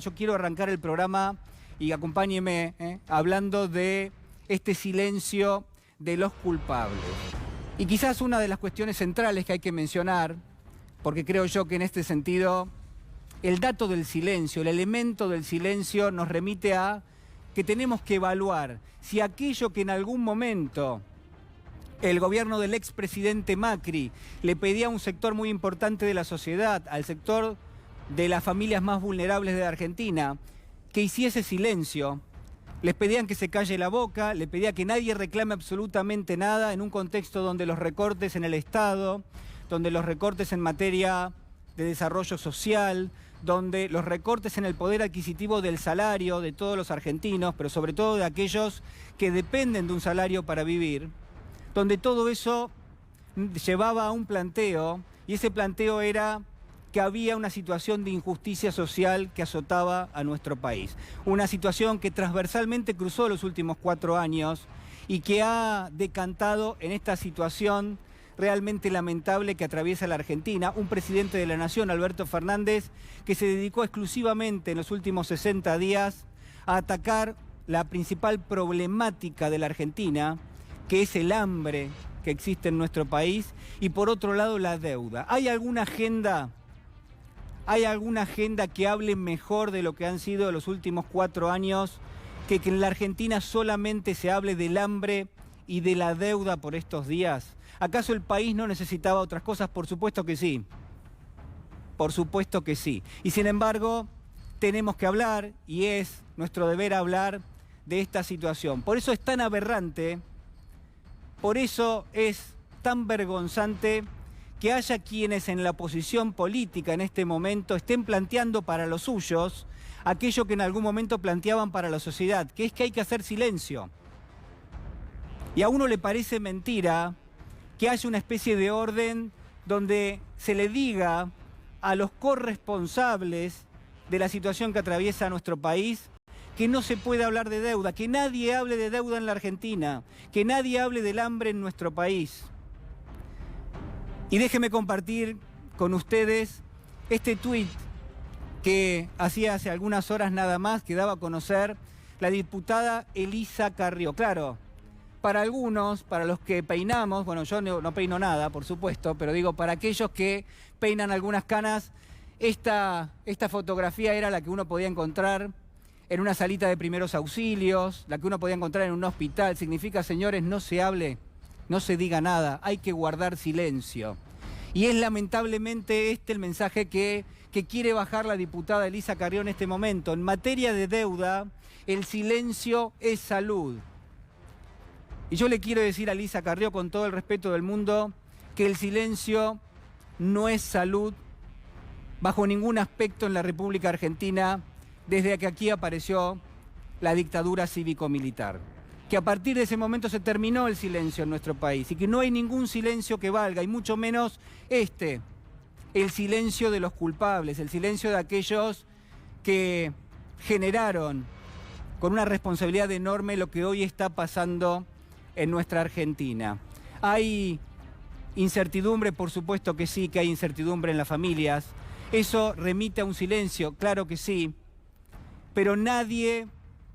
Yo quiero arrancar el programa y acompáñeme hablando de este silencio de los culpables. Y quizás una de las cuestiones centrales que hay que mencionar, porque creo yo que en este sentido el dato del silencio, el elemento del silencio nos remite a que tenemos que evaluar si aquello que en algún momento el gobierno del expresidente Macri le pedía a un sector muy importante de la sociedad, al sector de las familias más vulnerables de Argentina, que hiciese silencio. Les pedían que se calle la boca, le pedía que nadie reclame absolutamente nada en un contexto donde los recortes en el Estado, donde los recortes en materia de desarrollo social, donde los recortes en el poder adquisitivo del salario de todos los argentinos, pero sobre todo de aquellos que dependen de un salario para vivir, donde todo eso llevaba a un planteo, y ese planteo era que había una situación de injusticia social que azotaba a nuestro país. Una situación que transversalmente cruzó los últimos 4 años y que ha decantado en esta situación realmente lamentable que atraviesa la Argentina. Un presidente de la Nación, Alberto Fernández, que se dedicó exclusivamente en los últimos 60 días a atacar la principal problemática de la Argentina, que es el hambre que existe en nuestro país, y por otro lado la deuda. ¿Hay alguna agenda que hable mejor de lo que han sido los últimos 4 años, que en la Argentina solamente se hable del hambre y de la deuda por estos días? ¿Acaso el país no necesitaba otras cosas? Por supuesto que sí. Por supuesto que sí. Y sin embargo, tenemos que hablar, y es nuestro deber hablar de esta situación. Por eso es tan aberrante, por eso es tan vergonzante que haya quienes en la oposición política en este momento estén planteando para los suyos aquello que en algún momento planteaban para la sociedad, que es que hay que hacer silencio. Y a uno le parece mentira que haya una especie de orden donde se le diga a los corresponsables de la situación que atraviesa nuestro país que no se puede hablar de deuda, que nadie hable de deuda en la Argentina, que nadie hable del hambre en nuestro país. Y déjenme compartir con ustedes este tuit que hacía hace algunas horas nada más, que daba a conocer la diputada Elisa Carrió. Claro, para algunos, para los que peinamos, bueno, yo no peino nada, por supuesto, pero digo, para aquellos que peinan algunas canas, esta fotografía era la que uno podía encontrar en una salita de primeros auxilios, la que uno podía encontrar en un hospital. Significa, señores, no se hable, no se diga nada, hay que guardar silencio. Y es lamentablemente el mensaje que quiere bajar la diputada Elisa Carrió en este momento. En materia de deuda, el silencio es salud. Y yo le quiero decir a Elisa Carrió, con todo el respeto del mundo, que el silencio no es salud bajo ningún aspecto en la República Argentina desde que aquí apareció la dictadura cívico-militar. Que a partir de ese momento se terminó el silencio en nuestro país y que no hay ningún silencio que valga, y mucho menos el silencio de los culpables, el silencio de aquellos que generaron con una responsabilidad enorme lo que hoy está pasando en nuestra Argentina. ¿Hay incertidumbre? Por supuesto que sí, que hay incertidumbre en las familias. ¿Eso remite a un silencio? Claro que sí. Pero nadie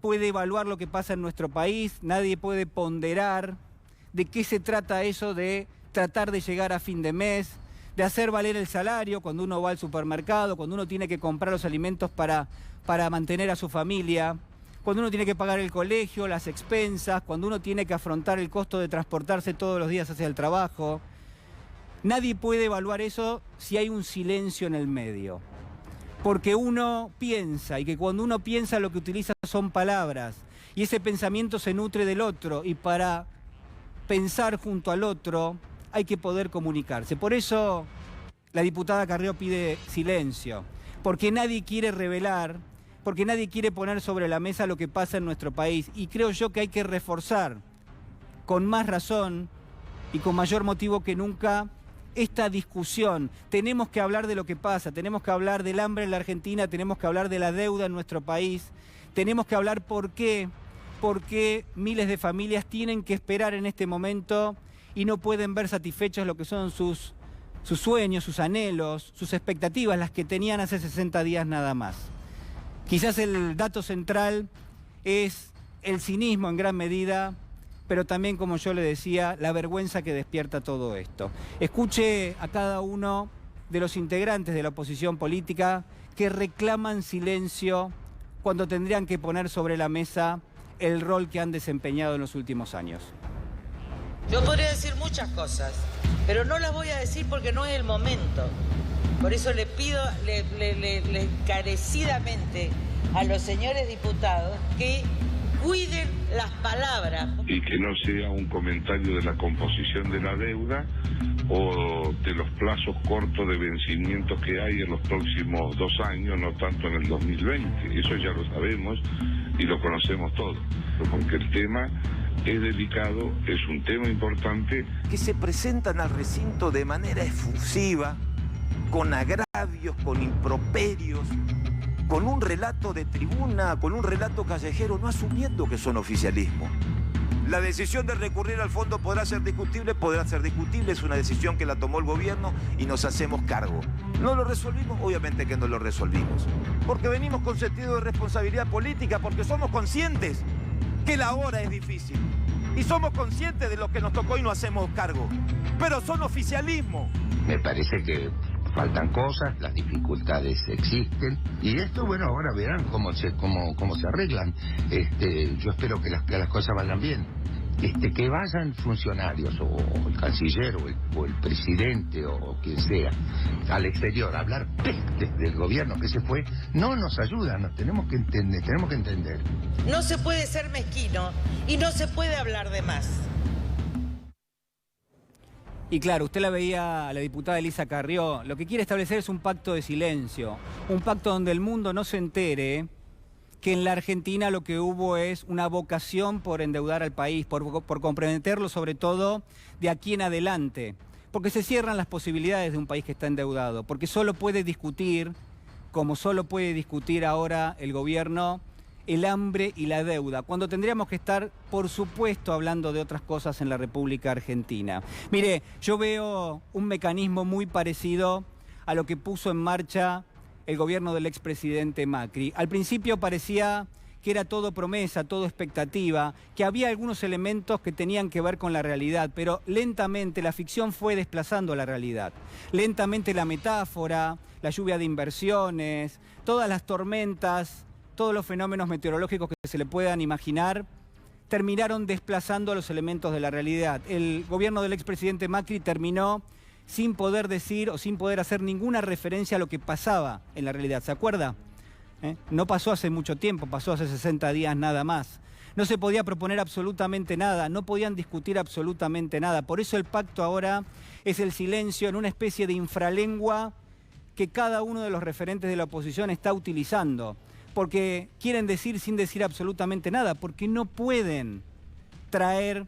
puede evaluar lo que pasa en nuestro país, nadie puede ponderar de qué se trata eso de tratar de llegar a fin de mes, de hacer valer el salario cuando uno va al supermercado, cuando uno tiene que comprar los alimentos para mantener a su familia, cuando uno tiene que pagar el colegio, las expensas, cuando uno tiene que afrontar el costo de transportarse todos los días hacia el trabajo. Nadie puede evaluar eso si hay un silencio en el medio. Porque uno piensa, y que cuando uno piensa lo que utiliza son palabras, y ese pensamiento se nutre del otro, y para pensar junto al otro hay que poder comunicarse. Por eso la diputada Carrió pide silencio, porque nadie quiere revelar, porque nadie quiere poner sobre la mesa lo que pasa en nuestro país, y creo yo que hay que reforzar con más razón y con mayor motivo que nunca esta discusión. Tenemos que hablar de lo que pasa, tenemos que hablar del hambre en la Argentina, tenemos que hablar de la deuda en nuestro país, tenemos que hablar por qué miles de familias tienen que esperar en este momento y no pueden ver satisfechos lo que son sus sueños, sus anhelos, sus expectativas, las que tenían hace 60 días nada más. Quizás el dato central es el cinismo en gran medida, pero también, como yo le decía, la vergüenza que despierta todo esto. Escuche a cada uno de los integrantes de la oposición política que reclaman silencio cuando tendrían que poner sobre la mesa el rol que han desempeñado en los últimos años. Yo podría decir muchas cosas, pero no las voy a decir porque no es el momento. Por eso le pido encarecidamente a los señores diputados que cuiden las palabras. Y que no sea un comentario de la composición de la deuda o de los plazos cortos de vencimiento que hay en los próximos 2 años, no tanto en el 2020. Eso ya lo sabemos y lo conocemos todos, porque el tema es delicado, es un tema importante. Que se presentan al recinto de manera efusiva, con agravios, con improperios, con un relato de tribuna, con un relato callejero, no asumiendo que son oficialismo. La decisión de recurrir al fondo podrá ser discutible, es una decisión que la tomó el gobierno y nos hacemos cargo. ¿No lo resolvimos? Obviamente que no lo resolvimos. Porque venimos con sentido de responsabilidad política, porque somos conscientes que la hora es difícil. Y somos conscientes de lo que nos tocó y nos hacemos cargo. Pero son oficialismo. Me parece que faltan cosas, las dificultades existen y esto, bueno, ahora verán cómo se arreglan. Yo espero que las cosas vayan bien. Que vayan funcionarios o el canciller o el presidente o quien sea al exterior a hablar del gobierno que se fue, no nos ayuda, nos tenemos que entender. No se puede ser mezquino y no se puede hablar de más. Y claro, usted la veía a la diputada Elisa Carrió, lo que quiere establecer es un pacto de silencio, un pacto donde el mundo no se entere que en la Argentina lo que hubo es una vocación por endeudar al país, por comprometerlo sobre todo de aquí en adelante, porque se cierran las posibilidades de un país que está endeudado, porque solo puede discutir, como solo puede discutir ahora el gobierno, el hambre y la deuda, cuando tendríamos que estar, por supuesto, hablando de otras cosas en la República Argentina. Mire, yo veo un mecanismo muy parecido a lo que puso en marcha el gobierno del expresidente Macri. Al principio parecía que era todo promesa, todo expectativa, que había algunos elementos que tenían que ver con la realidad, pero lentamente la ficción fue desplazando la realidad. Lentamente la metáfora, la lluvia de inversiones, todas las tormentas, todos los fenómenos meteorológicos que se le puedan imaginar, terminaron desplazando los elementos de la realidad. El gobierno del expresidente Macri terminó sin poder decir o sin poder hacer ninguna referencia a lo que pasaba en la realidad. ¿Se acuerda? No pasó hace mucho tiempo, pasó hace 60 días nada más. No se podía proponer absolutamente nada, no podían discutir absolutamente nada. Por eso el pacto ahora es el silencio en una especie de infralengua que cada uno de los referentes de la oposición está utilizando. Porque quieren decir sin decir absolutamente nada, porque no pueden traer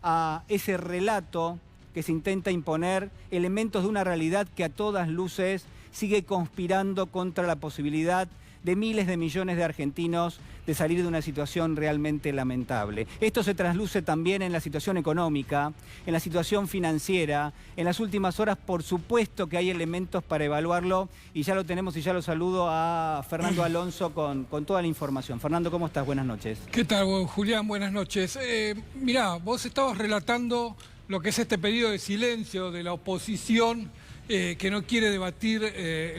a ese relato que se intenta imponer elementos de una realidad que a todas luces sigue conspirando contra la posibilidad de miles de millones de argentinos de salir de una situación realmente lamentable. Esto se trasluce también en la situación económica, en la situación financiera. En las últimas horas, por supuesto que hay elementos para evaluarlo y ya lo tenemos y ya lo saludo a Fernando Alonso con toda la información. Fernando, ¿cómo estás? Buenas noches. ¿Qué tal, Julián? Buenas noches. Mirá, vos estabas relatando lo que es este pedido de silencio de la oposición que no quiere debatir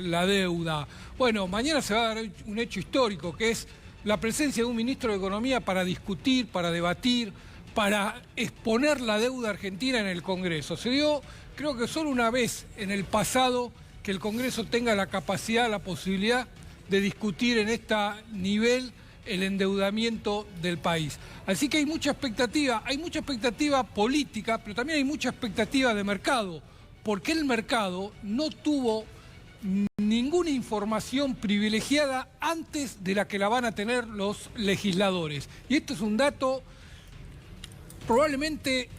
la deuda. Bueno, mañana se va a dar un hecho histórico, que es la presencia de un ministro de Economía para discutir, para debatir, para exponer la deuda argentina en el Congreso. Se dio, creo que solo una vez en el pasado, que el Congreso tenga la capacidad, la posibilidad de discutir en este nivel el endeudamiento del país. Así que hay mucha expectativa política, pero también hay mucha expectativa de mercado, porque el mercado no tuvo ninguna información privilegiada antes de la que la van a tener los legisladores. Y esto es un dato probablemente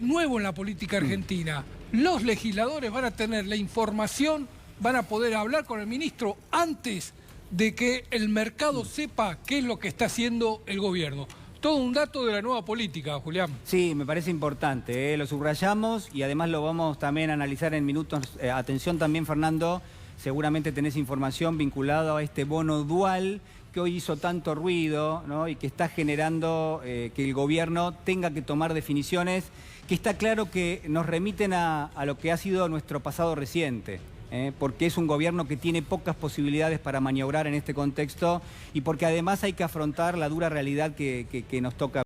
nuevo en la política argentina. Los legisladores van a tener la información, van a poder hablar con el ministro antes de que el mercado sepa qué es lo que está haciendo el gobierno. Todo un dato de la nueva política, Julián. Sí, me parece importante, lo subrayamos y además lo vamos también a analizar en minutos. Atención también, Fernando, seguramente tenés información vinculada a este bono dual que hoy hizo tanto ruido, ¿no? Y que está generando que el gobierno tenga que tomar definiciones que está claro que nos remiten a lo que ha sido nuestro pasado reciente. Porque es un gobierno que tiene pocas posibilidades para maniobrar en este contexto y porque además hay que afrontar la dura realidad que nos toca.